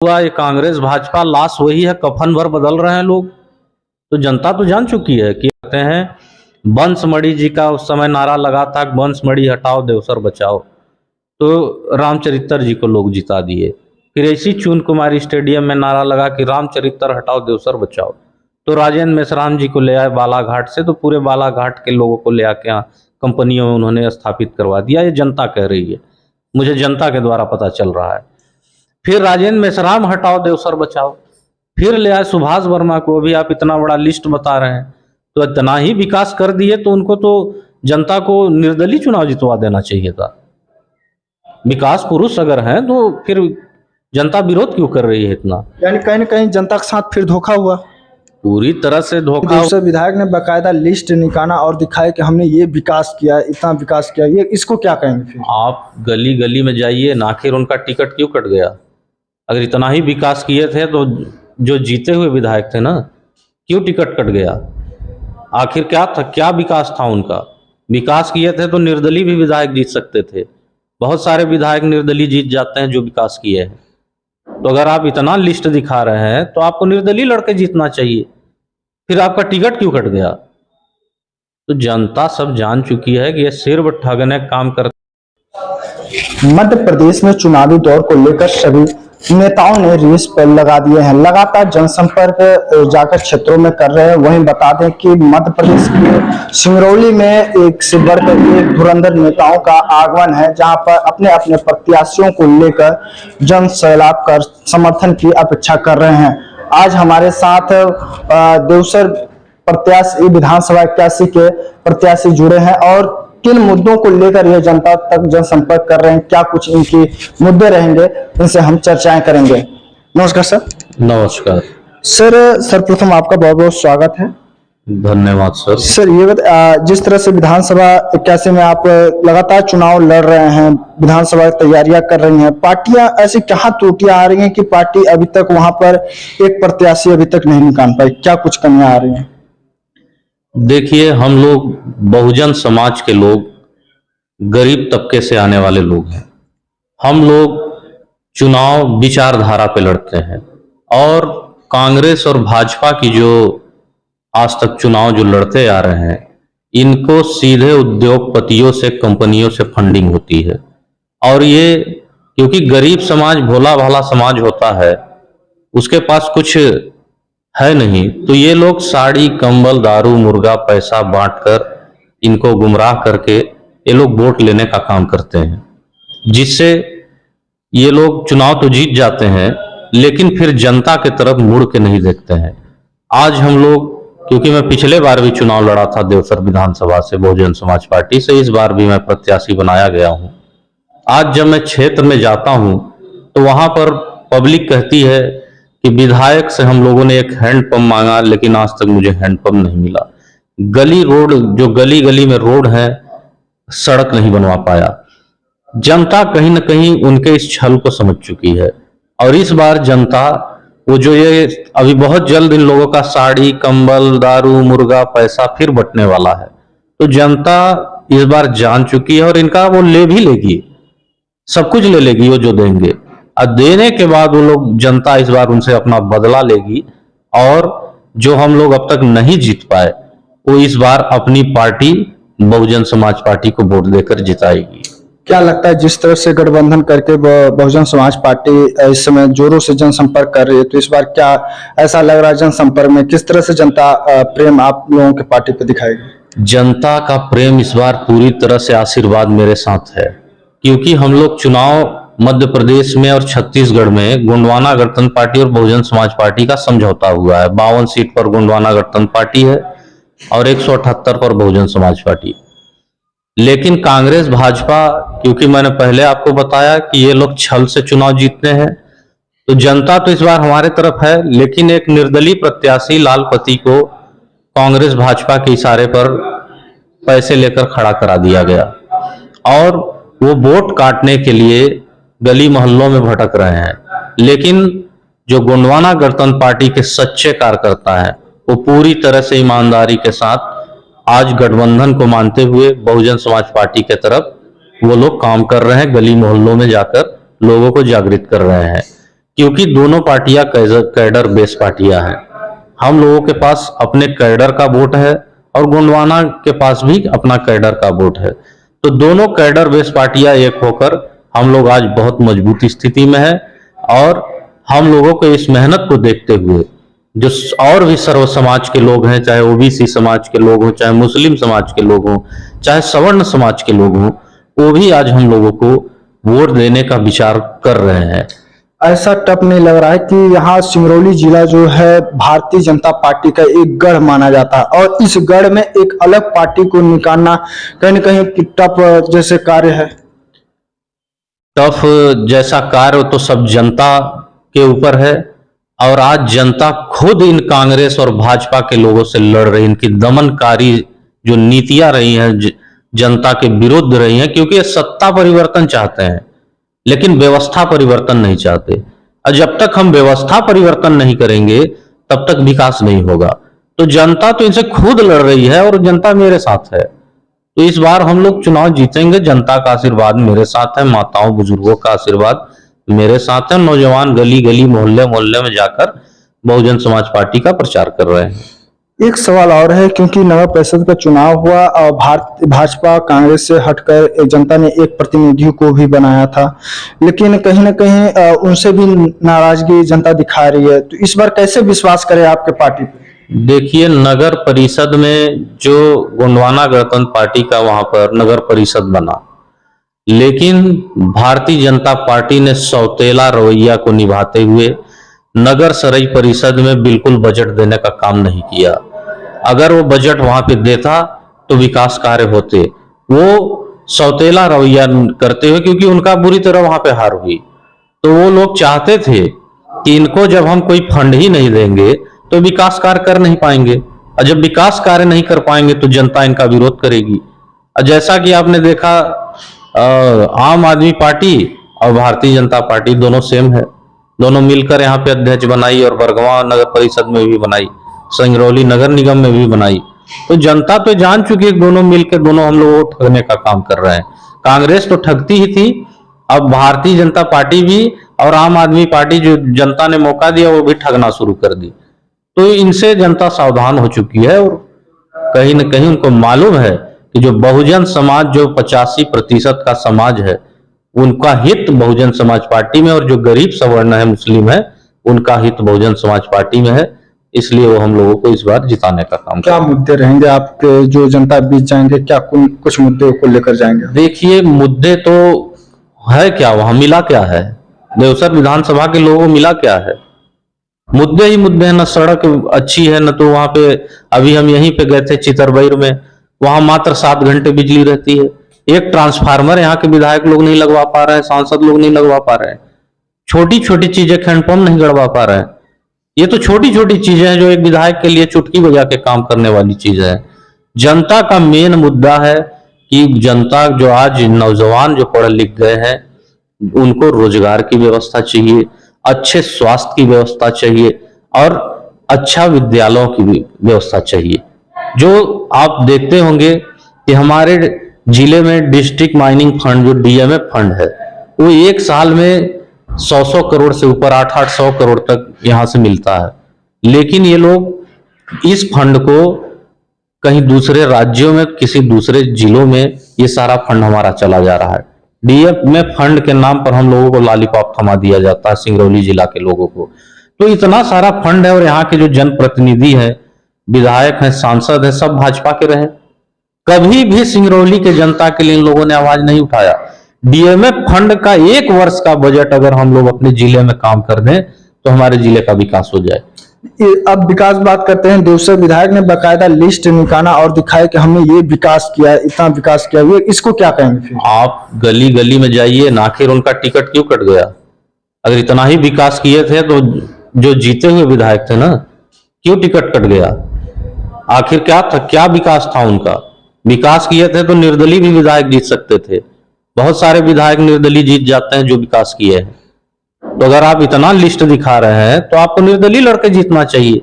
हुआ ये कांग्रेस भाजपा लाश वही है, कफन भर बदल रहे हैं लोग। तो जनता तो जान चुकी है कि कहते हैं बंसमणि जी का उस समय नारा लगा था, बंसमणि हटाओ देवसर बचाओ, तो रामचरित्र जी को लोग जिता दिए। फिर ऐसी चून कुमारी स्टेडियम में नारा लगा कि रामचरित्र हटाओ देवसर बचाओ, तो राजेंद्र मेश्राम जी को ले आए बालाघाट से, तो पूरे बालाघाट के लोगों को ले आके यहाँ कंपनियों में उन्होंने स्थापित करवा दिया। ये जनता कह रही है, मुझे जनता के द्वारा पता चल रहा है। फिर राजेंद्र मेश्राम हटाओ देवसर बचाओ, फिर ले आए सुभाष वर्मा को, भी आप इतना बड़ा लिस्ट बता रहे हैं, तो इतना ही विकास कर दिए तो उनको तो जनता को निर्दलीय चुनाव जितवा देना चाहिए था। विकास पुरुष अगर हैं तो फिर जनता विरोध क्यों कर रही है इतना? यानी कहीं न कहीं जनता के साथ फिर धोखा हुआ। पूरी तरह से धोखा। दूसरे विधायक ने बाकायदा लिस्ट निकाला और दिखाया कि हमने ये विकास किया, इतना विकास किया, ये इसको क्या कहेंगे? फिर आप गली गली में जाइए ना, आखिर उनका टिकट क्यों कट गया? अगर इतना ही विकास किए थे तो जो जीते हुए विधायक थे ना, क्यों टिकट कट गया? आखिर क्या था, क्या विकास था उनका? विकास किए थे तो निर्दलीय भी विधायक जीत सकते थे। बहुत सारे विधायक निर्दलीय जीत जाते हैं जो विकास किए हैं। तो अगर आप इतना लिस्ट दिखा रहे हैं तो आपको निर्दलीय लड़के जीतना चाहिए, फिर आपका टिकट क्यों कट गया? तो जनता सब जान चुकी है कि ये सिर्फ ठगने काम करते। मध्य प्रदेश में चुनावी दौर को लेकर सभी नेताओं ने रेस पर लगा दिए हैं, लगातार जनसंपर्क जाकर क्षेत्रों में कर रहे हैं। वहीं बता दें कि मध्य प्रदेश के सिंगरौली में एक से बढ़कर एक धुरंधर नेताओं का आगमन है, जहां पर अपने अपने प्रत्याशियों को लेकर जन सैलाब कर समर्थन की अपेक्षा कर रहे हैं। आज हमारे साथ देवसर प्रत्याशी विधानसभा 81 के प्रत्याशी जुड़े हैं और किन मुद्दों को लेकर यह जनता तक जनसंपर्क कर रहे हैं, क्या कुछ इनके मुद्दे रहेंगे, इनसे हम चर्चाएं करेंगे। नमस्कार सर। नमस्कार सर। सर्वप्रथम आपका बहुत बहुत स्वागत है। धन्यवाद सर। सर ये जिस तरह से विधानसभा 81 में आप लगातार चुनाव लड़ रहे हैं, विधानसभा तैयारियां कर रही हैं, पार्टियां ऐसी कहां त्रुटियां आ रही हैं कि पार्टी अभी तक वहां पर एक प्रत्याशी अभी तक नहीं निकाल पाई? क्या कुछ कमियां आ रही हैं? देखिए, हम लोग बहुजन समाज के लोग, गरीब तबके से आने वाले लोग हैं। हम लोग चुनाव विचारधारा पे लड़ते हैं और कांग्रेस और भाजपा की जो आज तक चुनाव जो लड़ते आ रहे हैं, इनको सीधे उद्योगपतियों से, कंपनियों से फंडिंग होती है। और ये क्योंकि गरीब समाज भोला भाला समाज होता है, उसके पास कुछ है नहीं, तो ये लोग साड़ी, कंबल, दारू, मुर्गा, पैसा बांटकर इनको गुमराह करके ये लोग वोट लेने का काम करते हैं, जिससे ये लोग चुनाव तो जीत जाते हैं लेकिन फिर जनता के तरफ मुड़ के नहीं देखते हैं। आज हम लोग, क्योंकि मैं पिछले बार भी चुनाव लड़ा था देवसर विधानसभा से बहुजन समाज पार्टी से, इस बार भी मैं प्रत्याशी बनाया गया हूं। आज जब मैं क्षेत्र में जाता हूं तो वहां पर पब्लिक कहती है कि विधायक से हम लोगों ने एक हैंडपंप मांगा लेकिन आज तक मुझे हैंडपंप नहीं मिला। गली रोड, जो गली गली में रोड है, सड़क नहीं बनवा पाया। जनता कहीं न कहीं उनके इस छल को समझ चुकी है और इस बार जनता, वो जो ये अभी बहुत जल्द इन लोगों का साड़ी, कंबल, दारू, मुर्गा, पैसा फिर बंटने वाला है, तो जनता इस बार जान चुकी है और इनका वो ले भी लेगी, सब कुछ ले लेगी वो जो देंगे। और देने के बाद वो लोग, जनता इस बार उनसे अपना बदला लेगी और जो हम लोग अब तक नहीं जीत पाए, वो इस बार अपनी पार्टी बहुजन समाज पार्टी को वोट देकर जिताएगी। क्या लगता है जिस तरह से गठबंधन करके बहुजन समाज पार्टी इस समय जोरों से जनसंपर्क कर रही है, तो इस बार क्या ऐसा लग रहा है जनसंपर्क में किस तरह से जनता प्रेम आप लोगों के पार्टी पे दिखाएगी? जनता का प्रेम इस बार पूरी तरह से आशीर्वाद मेरे साथ है, क्योंकि हम लोग चुनाव मध्य प्रदेश में और छत्तीसगढ़ में गोंडवाना गणतंत्र पार्टी और बहुजन समाज पार्टी का समझौता हुआ है। 52 सीट पर गोंडवाना गणतंत्र पार्टी है और 178 पर बहुजन समाज पार्टी। लेकिन कांग्रेस भाजपा, क्योंकि मैंने पहले आपको बताया कि ये लोग छल से चुनाव जीतते हैं, तो जनता तो इस बार हमारे तरफ है, लेकिन एक निर्दलीय प्रत्याशी लालपति को कांग्रेस भाजपा के इशारे पर पैसे लेकर खड़ा करा दिया गया और वो वोट काटने के लिए गली मोहल्लों में भटक रहे हैं। लेकिन जो गोंडवाना गणतंत्र पार्टी के सच्चे कार्यकर्ता हैं, वो पूरी तरह से ईमानदारी के साथ आज गठबंधन को मानते हुए बहुजन समाज पार्टी के तरफ वो लोग काम कर रहे हैं, गली मोहल्लों में जाकर लोगों को जागृत कर रहे हैं। क्योंकि दोनों पार्टियां कैडर बेस पार्टियां हैं। हम लोगों के पास अपने कैडर का वोट है और गोंडवाना के पास भी अपना कैडर का वोट है। तो दोनों कैडर बेस पार्टियां एक होकर हम लोग आज बहुत मजबूत स्थिति में है। और हम लोगों को इस मेहनत को देखते हुए जो और भी सर्व समाज के लोग हैं, चाहे ओबीसी समाज के लोग हों, चाहे मुस्लिम समाज के लोग हों, चाहे सवर्ण समाज के लोग हों, वो भी आज हम लोगों को वोट देने का विचार कर रहे हैं। ऐसा टप नहीं लग रहा है कि यहाँ सिंगरौली जिला जो है भारतीय जनता पार्टी का एक गढ़ माना जाता है और इस गढ़ में एक अलग पार्टी को निकालना कहीं न कहीं टप जैसे कार्य है। टफ जैसा कार्य तो सब जनता के ऊपर है। और आज जनता खुद इन कांग्रेस और भाजपा के लोगों से लड़ रही, इनकी दमनकारी जो नीतियां रही हैं जनता के विरुद्ध रही हैं, क्योंकि ये सत्ता परिवर्तन चाहते हैं लेकिन व्यवस्था परिवर्तन नहीं चाहते। और जब तक हम व्यवस्था परिवर्तन नहीं करेंगे तब तक विकास नहीं होगा। तो जनता तो इनसे खुद लड़ रही है और जनता मेरे साथ है। तो इस बार हम लोग चुनाव जीतेंगे, जनता का आशीर्वाद मेरे साथ है, माताओं बुजुर्गों का आशीर्वाद मेरे साथ है। नौजवान गली गली मोहल्ले मोहल्ले में जाकर बहुजन समाज पार्टी का प्रचार कर रहे हैं। एक सवाल और है, क्योंकि नगर परिषद का चुनाव हुआ और भाजपा कांग्रेस से हटकर जनता ने एक प्रतिनिधियों को भी बनाया था, लेकिन कहीं ना कहीं उनसे भी नाराजगी जनता दिखा रही है। तो इस बार कैसे विश्वास करें आपके पार्टी पे? देखिए, नगर परिषद में जो गोंडवाना गणतंत्र पार्टी का वहां पर नगर परिषद बना, लेकिन भारतीय जनता पार्टी ने सौतेला रवैया को निभाते हुए नगर सराय परिषद में बिल्कुल बजट देने का काम नहीं किया। अगर वो बजट वहां पे देता तो विकास कार्य होते। वो सौतेला रवैया करते हुए, क्योंकि उनका बुरी तरह वहां पे हार हुई, तो वो लोग चाहते थे कि इनको जब हम कोई फंड ही नहीं देंगे तो विकास कार्य कर नहीं पाएंगे, और जब विकास कार्य नहीं कर पाएंगे तो जनता इनका विरोध करेगी। और जैसा कि आपने देखा, आम आदमी पार्टी और भारतीय जनता पार्टी दोनों सेम है, दोनों मिलकर यहाँ पे अध्यक्ष बनाई और बरगवा नगर परिषद में भी बनाई, सिंगरौली नगर निगम में भी बनाई। तो जनता तो जान चुकी है दोनों मिलकर दोनों हम लोगों को ठगने का काम कर रहे हैं। कांग्रेस तो ठगती ही थी, अब भारतीय जनता पार्टी भी और आम आदमी पार्टी जो जनता ने मौका दिया वो भी ठगना शुरू कर दी। तो इनसे जनता सावधान हो चुकी है और कहीं न कहीं उनको मालूम है कि जो बहुजन समाज, जो 85% का समाज है, उनका हित बहुजन समाज पार्टी में, और जो गरीब सवर्ण है, मुस्लिम है, उनका हित बहुजन समाज पार्टी में है। इसलिए वो हम लोगों को इस बार जिताने का काम। क्या मुद्दे रहेंगे आपके जो जनता बीच जाएंगे, क्या कुछ मुद्दे को लेकर जाएंगे? देखिए, मुद्दे तो है क्या, वहां मिला क्या है, देवसर विधानसभा के लोगों को मिला क्या है? मुद्दे ही मुद्दे हैं, न सड़क अच्छी है, न तो वहां पे, अभी हम यहीं पे गए थे चितरबैर में, वहां मात्र 7 घंटे बिजली रहती है। एक ट्रांसफार्मर यहाँ के विधायक लोग नहीं लगवा पा रहे हैं, सांसद लोग नहीं लगवा पा रहे हैं। छोटी छोटी चीजें, हैंडपंप नहीं गड़वा पा रहे हैं। ये तो छोटी छोटी चीजें हैं जो एक विधायक के लिए चुटकी बजा के काम करने वाली चीज है। जनता का मेन मुद्दा है कि जनता जो आज नौजवान जो पढ़ लिख गए हैं उनको रोजगार की व्यवस्था चाहिए, अच्छे स्वास्थ्य की व्यवस्था चाहिए और अच्छा विद्यालयों की भी व्यवस्था चाहिए। जो आप देखते होंगे कि हमारे जिले में डिस्ट्रिक्ट माइनिंग फंड जो डीएमएफ फंड है, वो एक साल में 100 करोड़ से ऊपर 800 करोड़ तक यहां से मिलता है। लेकिन ये लोग इस फंड को कहीं दूसरे राज्यों में, किसी दूसरे जिलों में ये सारा फंड हमारा चला जा रहा है। डीएमएफ फंड के नाम पर हम लोगों को लॉलीपॉप थमा दिया जाता है, सिंगरौली जिला के लोगों को। तो इतना सारा फंड है और यहाँ के जो जनप्रतिनिधि है, विधायक हैं, सांसद हैं, सब भाजपा के रहे। कभी भी सिंगरौली के जनता के लिए इन लोगों ने आवाज नहीं उठाया। डीएमएफ फंड का 1 वर्ष का बजट अगर हम लोग अपने जिले में काम कर दें तो हमारे जिले का विकास हो जाए। अब विकास बात करते हैं, देवसर विधायक ने बाकायदा लिस्ट निकाला और दिखाया कि हमने ये विकास किया, इतना विकास किया, ये इसको क्या कहेंगे फिर? आप गली गली में जाइए ना, आखिर उनका टिकट क्यों कट गया? अगर इतना ही विकास किए थे तो जो जीते हुए विधायक थे ना, क्यों टिकट कट गया? आखिर क्या था, क्या विकास था उनका? विकास किए थे तो निर्दलीय भी विधायक जीत सकते थे। बहुत सारे विधायक निर्दलीय जीत जाते हैं जो विकास किए हैं। तो अगर आप इतना लिस्ट दिखा रहे हैं तो आपको निर्दलीय लड़के जीतना चाहिए,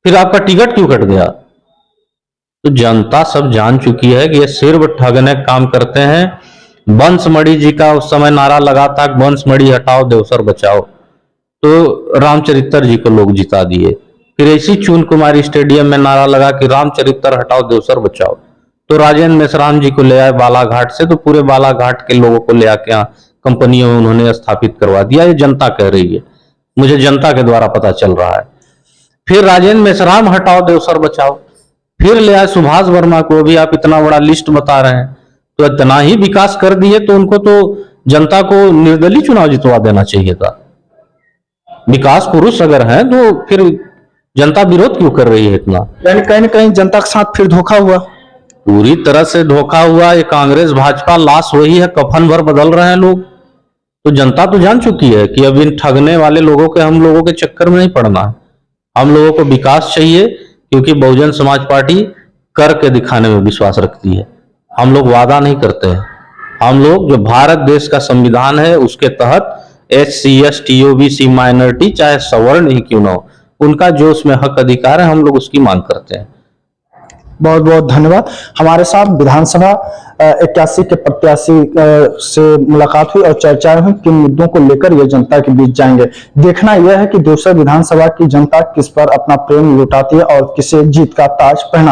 फिर आपका टिकट क्यों कट गया? तो जनता सब जान चुकी है कि ये सिर्फ ठगने का काम करते हैं। बंसमणि जी का उस समय नारा लगा था, बंसमणि हटाओ देवसर बचाओ। तो रामचरित्र जी को लोग जिता दिए। फिर इसी चून कुमारी स्टेडियम में नारा लगा कि रामचरित्र हटाओ देवसर बचाओ, तो राजेंद्र मेश्राम जी को ले आए बालाघाट से, तो पूरे बालाघाट के लोगों को ले आके यहाँ कंपनियों में उन्होंने स्थापित करवा दिया। ये जनता कह रही है, मुझे जनता के द्वारा पता चल रहा है। फिर राजेंद्र मेश्राम हटाओ देवसर बचाओ, फिर ले आए सुभाष वर्मा को, भी आप इतना बड़ा लिस्ट बता रहे हैं, तो इतना ही विकास कर दिए तो उनको तो जनता को निर्दलीय चुनाव जितवा देना चाहिए था। विकास पुरुष अगर हैं तो फिर जनता विरोध क्यों कर रही है इतना? यानी कहीं ना कहीं जनता के साथ फिर धोखा हुआ, पूरी तरह से धोखा हुआ। ये कांग्रेस भाजपा लाश वही है, कफन भर बदल रहे हैं लोग। तो जनता तो जान चुकी है कि अब इन ठगने वाले लोगों के, हम लोगों के चक्कर में नहीं पड़ना है। हम लोगों को विकास चाहिए, क्योंकि बहुजन समाज पार्टी करके दिखाने में विश्वास रखती है। हम लोग वादा नहीं करते हैं। हम लोग जो भारत देश का संविधान है उसके तहत SC ST OBC माइनॉरिटी चाहे सवर्ण ही क्यों ना हो, उनका जो उसमें हक अधिकार है हम लोग उसकी मांग करते हैं। बहुत बहुत धन्यवाद। हमारे साथ विधानसभा 81 के प्रत्याशी से मुलाकात हुई और चर्चाएं हुई, किन मुद्दों को लेकर ये जनता के बीच जाएंगे। देखना यह है कि देवसर विधानसभा की जनता किस पर अपना प्रेम लुटाती है और किसे जीत का ताज पहना